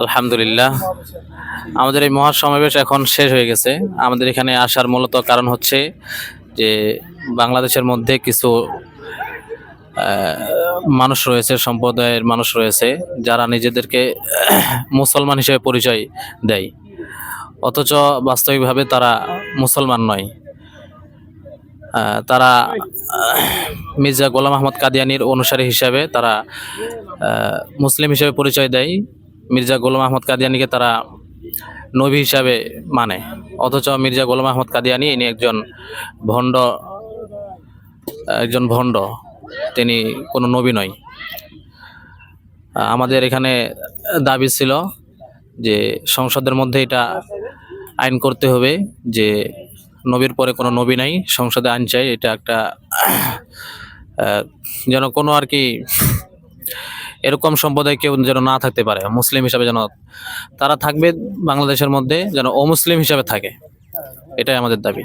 আলহামদুলিল্লাহ, আমাদের এই মহাসমাবেশ এখন শেষ হয়ে গেছে। আমাদের এখানে আসার মূলত কারণ হচ্ছে যে বাংলাদেশের মধ্যে কিছু মানুষ রয়েছে, সম্প্রদায়ের মানুষ রয়েছে যারা নিজেদেরকে মুসলমান হিসেবে পরিচয় দেয়, অথচ বাস্তবিকভাবে তারা মুসলমান নয়। তারা মির্জা গোলাম আহমদ কাদিয়ানীর অনুসারী হিসাবে তারা মুসলিম হিসেবে পরিচয় দেয়। মির্জা গোলাম আহমদ কাদিয়ানীকে তারা নবী হিসাবে মানে, অথচ মির্জা গোলাম আহমদ কাদিয়ানী ইনি একজন ভণ্ড, তিনি কোনো নবী নয়। আমাদের এখানে দাবি ছিল যে সংসদের মধ্যে এটা আইন করতে হবে যে নবীর পরে কোনো নবী নাই, সংসদে আইন চাই। এটা একটা যেন কোনো আর কি এরকম সম্প্রদায় কেউ যেন না থাকতে পারে, মুসলিম হিসাবে যেন তারা থাকবে, বাংলাদেশের মধ্যে যেন অমুসলিম হিসাবে থাকে, এটাই আমাদের দাবি।